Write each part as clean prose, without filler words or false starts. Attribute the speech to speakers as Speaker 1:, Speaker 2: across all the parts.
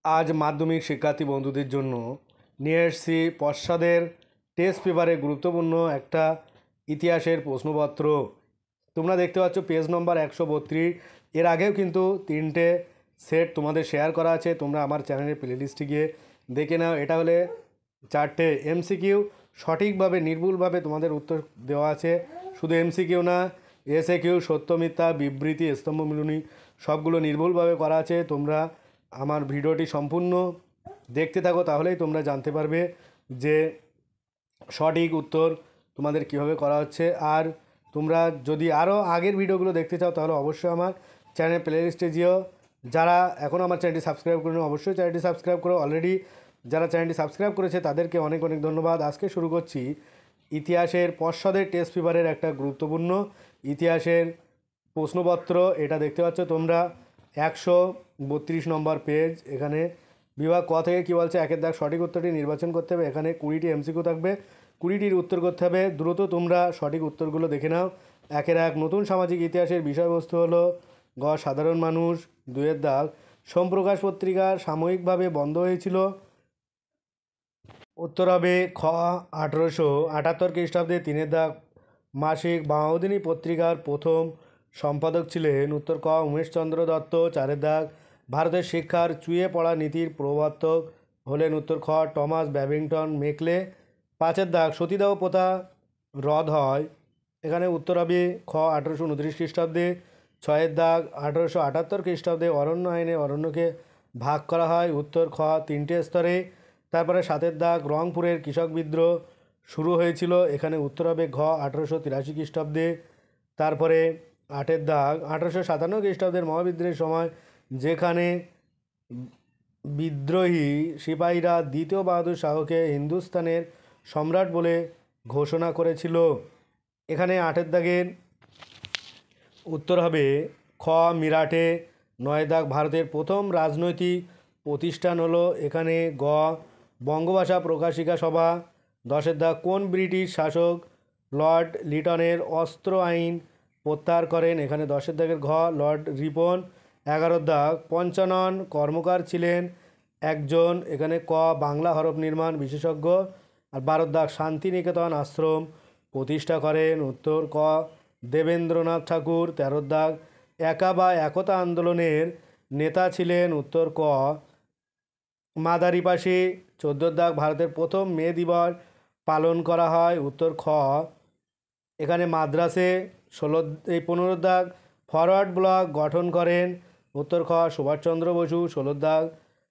Speaker 1: আজ মাধ্যমিক শিক্ষার্থী বন্ধুদের জন্য নিয়ে এসেছি পশ্চাদের টেস্ট পেপারে গুরুত্বপূর্ণ একটা ইতিহাসের প্রশ্নপত্র। তোমরা দেখতে পাচ্ছ পেজ নম্বর 132। এর আগেও কিন্তু 3টে সেট তোমাদের শেয়ার করা আছে, তোমরা আমার চ্যানেলের প্লেলিস্টে গিয়ে দেখে নাও। এটা হলে 4টে এমসিকিউ, সঠিকভাবে নির্ভুলভাবে তোমাদের উত্তর দেওয়া আছে। শুধু এমসিকিউ না, এসএ কিউ, সত্য মিথ্যা, বিবৃতি, স্তম্ভ মিলনী সবগুলো নির্ভুলভাবে করা আছে। তোমরা আমার ভিডিওটি সম্পূর্ণ দেখতে থাকো, তাহলেই তোমরা জানতে পারবে যে সঠিক উত্তর তোমাদের কিভাবে করা হচ্ছে। আর তোমরা যদি আরও আগের ভিডিওগুলো দেখতে চাও তাহলে অবশ্যই আমার চ্যানেল প্লেলিস্টে যেও। যারা এখন আমার চ্যানেলটি সাবস্ক্রাইব করুন, অবশ্যই চ্যানেলটি সাবস্ক্রাইব করো। অলরেডি যারা চ্যানেলটি সাবস্ক্রাইব করেছে তাদেরকে অনেক অনেক ধন্যবাদ। আজকে শুরু করছি ইতিহাসের পশ্চাদের টেস্ট পেপারের একটা গুরুত্বপূর্ণ ইতিহাসের প্রশ্নপত্র। এটা দেখতে পাচ্ছ তোমরা 132 নম্বর পেজ। এখানে বিভাগ ক থেকে কী বলছে, একের দাগ সঠিক উত্তরটি নির্বাচন করতে হবে। এখানে 20টি এমসিকিউ থাকবে, 20টির উত্তর করতে হবে। দ্রুত তোমরা সঠিক উত্তরগুলো দেখে নাও। একের এক নতুন সামাজিক ইতিহাসের বিষয়বস্তু হলো গ সাধারণ মানুষ। 2-এর দাগ সোমপ্রকাশ পত্রিকা সাময়িকভাবে বন্ধ হয়েছিল। উত্তর হবে খ 1878 খ্রিস্টাব্দে। 3-এর দাগ মাসিক বামাবধিনী পত্রিকার প্রথম সম্পাদক ছিলেন। উত্তর ক উমেশচন্দ্র দত্ত। 4-এর দাগ ভারতের শিক্ষার চুইয়ে পড়া নীতির প্রবর্তক হলেন। উত্তর খ টমাস ব্যাবিংটন মেকলে। 5-এর দাগ সতীদাহ প্রথা রদ হয়। এখানে উত্তর হবে খ 1829 খ্রিস্টাব্দে। 6-এর দাগ 1878 খ্রিস্টাব্দে অরণ্য আইনে অরণ্যকে ভাগ করা হয়। উত্তর খ 3টে স্তরে। তারপরে 7-এর দাগ রংপুরের কৃষক বিদ্রোহ শুরু হয়েছিল। এখানে উত্তর হবে ঘ 1883 খ্রিস্টাব্দে। তারপরে 8-এর দাগ 1857 খ্রিস্টাব্দের মহাবিদ্রোহের সময় যেখানে বিদ্রোহী সিপাহীরা দ্বিতীয় বাহাদুর শাহকে হিন্দুস্তানের সম্রাট বলে ঘোষণা করেছিল। এখানে 8-এর দাগের উত্তর হবে খ মিরাটে। 9-এর দাগ ভারতের প্রথম রাজনৈতিক প্রতিষ্ঠান হলো। এখানে গ বঙ্গভাষা প্রকাশিকা সভা। 10-এর দাগ কোন ব্রিটিশ শাসক লর্ড লিটনের অস্ত্র আইন প্রত্যাহার করেন। এখানে 10-এর দাগের ঘ লর্ড রিপন। 11-এর দাগ পঞ্চানন কর্মকার ছিলেন একজন। এখানে ক বাংলা হরফ নির্মাণ বিশেষজ্ঞ। আর 12-এর দাগ শান্তিনিকেতন আশ্রম প্রতিষ্ঠা করেন। উত্তর ক দেবেন্দ্রনাথ ঠাকুর। 13-এর দাগ একা বা একতা আন্দোলনের নেতা ছিলেন। উত্তর ক মাদারিপাশি। 14-এর দাগ ভারতের প্রথম মে দিবস পালন করা হয়। উত্তর খ এখানে মাদ্রাসে। 15-এর দাগ ফরওয়ার্ড ব্লক গঠন করেন। উত্তর খ সুভাষচন্দ্র বসু। 16-এর দাগ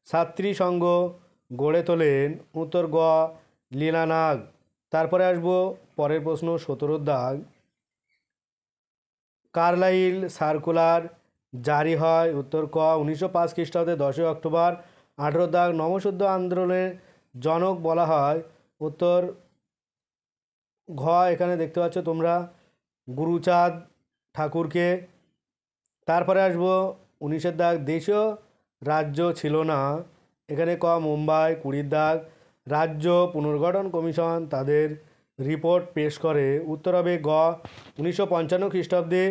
Speaker 1: ছাত্রী সংঘ গড়ে তোলেন। উত্তর গ লীলানাগ। তারপরে আসবো পরের প্রশ্ন 17-এর দাগ কার্লাইল সার্কুলার জারি হয়। উত্তর ক 1905 খ্রিস্টাব্দে 10 অক্টোবর। 18-এর দাগ নমশুদ্ধ আন্দোলনের জনক বলা হয়। উত্তর ঘ এখানে দেখতে পাচ্ছ তোমরা গুরুচাঁদ ঠাকুরকে। তারপরে আসবো 19-এর দাগ দেশীয় রাজ্য ছিল না। এখানে ক মুম্বাই। 20-এর দাগ রাজ্য পুনর্গঠন কমিশন তাদের রিপোর্ট পেশ করে। উত্তর হবে গ 1955 খ্রিস্টাব্দে।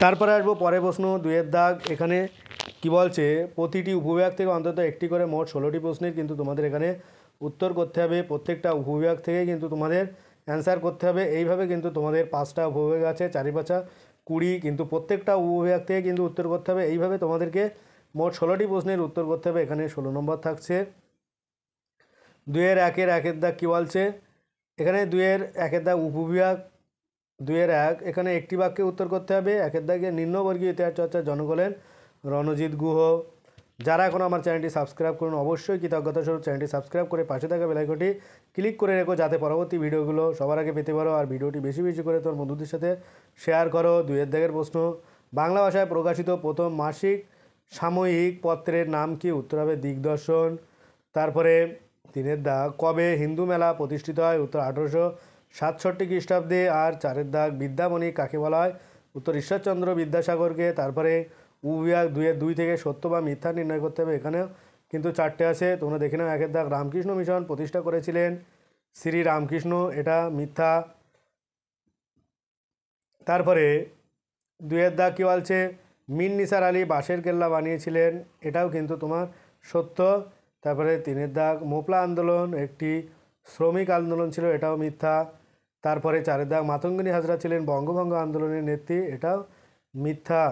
Speaker 1: তারপরে আসবো পরের প্রশ্ন 2-এর দাগ। এখানে কি বলছে, প্রতিটি উপবিভাগ থেকে অন্তত একটি করে মোট 16টি প্রশ্নের কিন্তু তোমাদের এখানে উত্তর করতে হবে। প্রত্যেকটা উপবিভাগ থেকে কিন্তু তোমাদের অ্যান্সার করতে হবে। এইভাবে কিন্তু তোমাদের 5টা উপবিভাগ আছে, 4-5 20, কিন্তু প্রত্যেকটা উপবিভাগ থেকে কিন্তু উত্তর করতে হবে। এইভাবে তোমাদেরকে মোট 16টি প্রশ্নের উত্তর করতে হবে। এখানে 16 নম্বর থাকছে। 2-এর 1-এর দাগ কী বলছে, এখানে 2-এর 1-এর দাগ উপবিভাগ 2-এর 1 এখানে একটি বাক্যে উত্তর করতে হবে। 1-এর দাগে নিম্নবর্গীয় ইতিহাস চর্চার জনক হলেন রণজিৎ গুহ। যারা এখন আমার চ্যানেলটি সাবস্ক্রাইব করুন, অবশ্যই কৃতজ্ঞতা স্বরূপ চ্যানেলটি সাবস্ক্রাইব করে পাশে থাকা বেল আইকনটি ক্লিক করে রেখো, যাতে পরবর্তী ভিডিওগুলো সবার আগে পেতে পারো। আর ভিডিওটি বেশি বেশি করে তোর বন্ধুদের সাথে শেয়ার করো। 2-এর দাগের প্রশ্ন বাংলা ভাষায় প্রকাশিত প্রথম মাসিক সাময়িক পত্রের নাম কি। উত্তর হবে দিগদর্শন। তারপরে 3-এর দাগ কবে হিন্দু মেলা প্রতিষ্ঠিত হয়। উত্তর 1867 খ্রিস্টাব্দে। আর 4-এর দাগ বিদ্যামণি কাকে বলা হয়। উত্তর ঈশ্বরচন্দ্র বিদ্যাসাগরকে। তারপরে উপবিভাগ 2-এর 2 থেকে সত্য বা মিথ্যা নির্ণয় করতে হবে। এখানেও কিন্তু 4টে আছে, তোমরা দেখে নাও। 1-এর দাগ রামকৃষ্ণ মিশন প্রতিষ্ঠা করেছিলেন শ্রী রামকৃষ্ণ, এটা মিথ্যা। তারপরে 2-এর দাগ কী বলছে, মির নিসার আলী বাঁশের কেল্লা বানিয়েছিলেন, এটাও কিন্তু তোমার সত্য। তারপরে 3 দাগ মোপলা আন্দোলন একটি শ্রমিক আন্দোলন ছিল, এটাও মিথ্যা। তারপরে 4 দাগ মাতঙ্গিনী হাজরা ছিলেন বঙ্গভঙ্গ আন্দোলনের নেত্রী, এটাও মিথ্যা।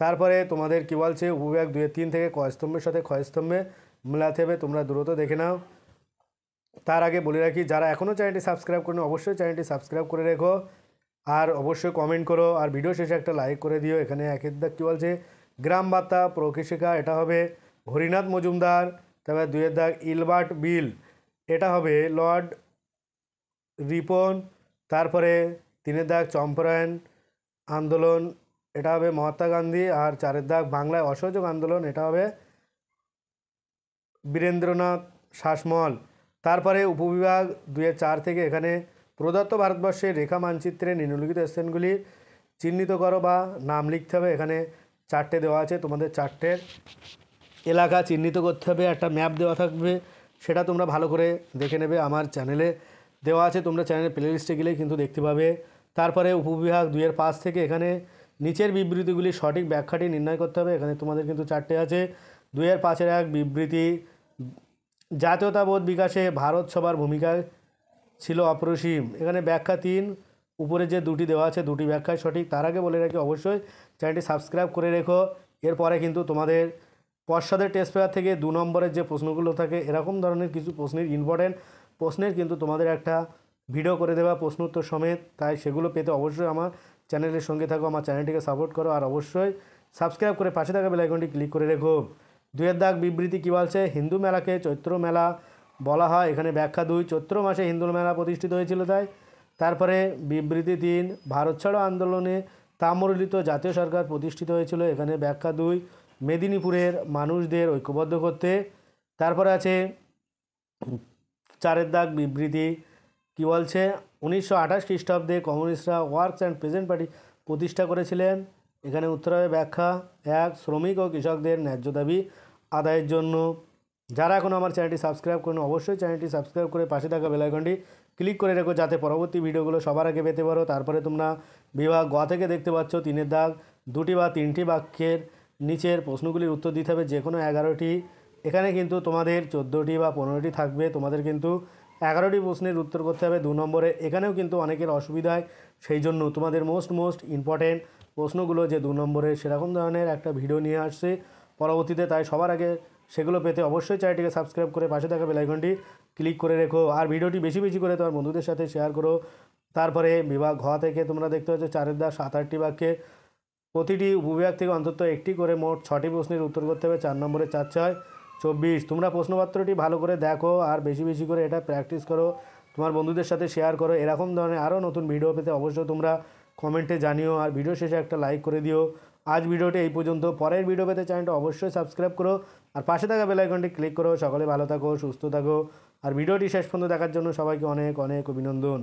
Speaker 1: তারপরে তোমাদের কি বলছে উপবিভাগ 2-3 থেকে কয়স্তম্ভের সাথে ক্ষয়স্তম্ভে মেলাতে হবে, তোমরা দ্রুত দেখে নাও। তার আগে বলে রাখি, যারা এখনও চ্যানেলটি সাবস্ক্রাইব করেনি অবশ্যই চ্যানেলটি সাবস্ক্রাইব করে রেখো, আর অবশ্যই কমেন্ট করো, আর ভিডিও শেষে একটা লাইক করে দিও। এখানে 1 দাগ কী বলছে গ্রাম বার্তা প্রকৃষিকা, এটা হবে হরিনাথ মজুমদার। তারপরে 2 দাগ ইলবার্ট বিল, এটা হবে লর্ড রিপন। তারপরে 3 দাগ চম্পারণ আন্দোলন, এটা হবে মহাত্মা গান্ধী। আর 4 দাগ বাংলায় অসহযোগ আন্দোলন, এটা হবে বীরেন্দ্রনাথ শাসমল। তারপরে উপবিভাগ 2-4 থেকে এখানে প্রদত্ত ভারতবর্ষের রেখা মানচিত্রে নিম্নলিখিত স্থানগুলি চিহ্নিত করো বা নাম লিখতে হবে। এখানে 4টে দেওয়া আছে, তোমাদের 4টে এলাকা চিহ্নিত করতে হবে, একটা ম্যাপ দেওয়া থাকবে, সেটা তোমরা ভালো করে দেখে নেবে, আমার চ্যানেলে দেওয়া আছে, তোমরা চ্যানেলের প্লে লিস্টে গেলেই কিন্তু দেখতে পাবে। তারপরে উপবিভাগ 2-5 থেকে এখানে নিচের বিবৃতিগুলি সঠিক ব্যাখ্যাটি নির্ণয় করতে হবে। এখানে তোমাদের কিন্তু 4টে আছে। 2-5-এর 1 বিবৃতি, জাতীয়তাবোধ বিকাশে ভারত সভার ভূমিকা ছিল অপরিসীম। এখানে ব্যাখ্যা 3, উপরে যে 2টি দেওয়া আছে 2টি ব্যাখ্যাই সঠিক। তার আগে বলে রাখি অবশ্যই চ্যানেলটি সাবস্ক্রাইব করে রেখো। এরপরে কিন্তু তোমাদের পর্ষদের টেস্ট পেপার থেকে 2 নম্বরের যে প্রশ্নগুলো থাকে এরকম ধরনের কিছু প্রশ্নের ইম্পর্টেন্ট প্রশ্নের কিন্তু তোমাদের একটা ভিডিও করে দেওয়া প্রশ্ন উত্তর সমেত, তাই সেগুলো পেতে অবশ্যই আমার চ্যানেলের সঙ্গে থাকো, আমার চ্যানেলটিকে সাপোর্ট করো, আর অবশ্যই সাবস্ক্রাইব করে পাশে থাকা বেল আইকনটি ক্লিক করে রেখো। 2 দাগ বিবৃতি কী বলছে, হিন্দু মেলাকে চৈত্র মেলা বলা হয়। এখানে ব্যাখ্যা 2, চৈত্র মাসে হিন্দু মেলা প্রতিষ্ঠিত হয়েছিল তাই। তারপরে বিবৃতি 3, ভারত ছাড়ো আন্দোলনে তাম্রলিপ্ত জাতীয় সরকার প্রতিষ্ঠিত হয়েছিল। এখানে ব্যাখ্যা 2, মেদিনীপুরের মানুষদের ঐক্যবদ্ধ করতে। তারপরে আছে 4 দাগ বিবৃতি কী বলছে, 1928 খ্রিস্টাব্দে কমিউনিস্টরা ওয়ার্কস অ্যান্ড প্রেজেন্ট পার্টি প্রতিষ্ঠা করেছিলেন। এখানে উত্তর হবে ব্যাখ্যা 1, শ্রমিক ও কৃষকদের ন্যায্য দাবি আদায়ের জন্য। যারা এখন আমার চ্যানেলটি সাবস্ক্রাইব করুন অবশ্যই চ্যানেলটি সাবস্ক্রাইব করে পাশে থাকা বেল আইকনটি ক্লিক করে রেখো, যাতে পরবর্তী ভিডিওগুলো সবার আগে পেতে পারো। তারপরে তোমরা বিভাগ গ থেকে দেখতে পাচ্ছ 3 দাগ 2টি বা 3টি বাক্যের নিচের প্রশ্নগুলির উত্তর দিতে হবে, যে কোনো 11টি। এখানে কিন্তু তোমাদের 14টি বা 15টি থাকবে, তোমাদের কিন্তু 11টি প্রশ্নের উত্তর করতে হবে 2 নম্বরে। এখানেও কিন্তু অনেকের অসুবিধায়, সেই জন্য তোমাদের মোস্ট ইম্পর্টেন্ট প্রশ্নগুলো যে 2 নম্বরে সেরকম ধরনের একটা ভিডিও নিয়ে আসছে পরবর্তীতে, তাই সবার আগে সেগুলো পেতে অবশ্যই চ্যানেলটিকে সাবস্ক্রাইব করে পাশে থাকা বেল আইকনটি ক্লিক করে রেখো, আর ভিডিওটি বেশি বেশি করে তোমার বন্ধুদের সাথে শেয়ার করো। তারপরে বিভাগ ঘ থেকে তোমরা দেখতে পাচ্ছ 4 দাগ 7-8টি বাক্যে প্রতিটি উপবিভাগ থেকে অন্তত একটি করে মোট 6টি প্রশ্নের উত্তর করতে হবে। 4 নম্বরে 4-6-24। তোমরা প্রশ্নপত্রটি ভালো করে দেখো আর বেশি বেশি করে এটা প্র্যাকটিস করো, তোমার বন্ধুদের সাথে শেয়ার করো। এরকম ধরনের আরও নতুন ভিডিও পেতে অবশ্যই তোমরা কমেন্টে জানিও, আর ভিডিও শেষে একটা লাইক করে দিও। আজ ভিডিওটি এই পর্যন্ত, পরের ভিডিও পেতে চ্যানেলটা অবশ্যই সাবস্ক্রাইব করো আর পাশে থাকা বেল আইকনটি ক্লিক করো। সকলে ভালো থাকো, সুস্থ থাকো, আর ভিডিওটি শেষ পর্যন্ত দেখার জন্য সবাইকে অনেক অনেক অভিনন্দন।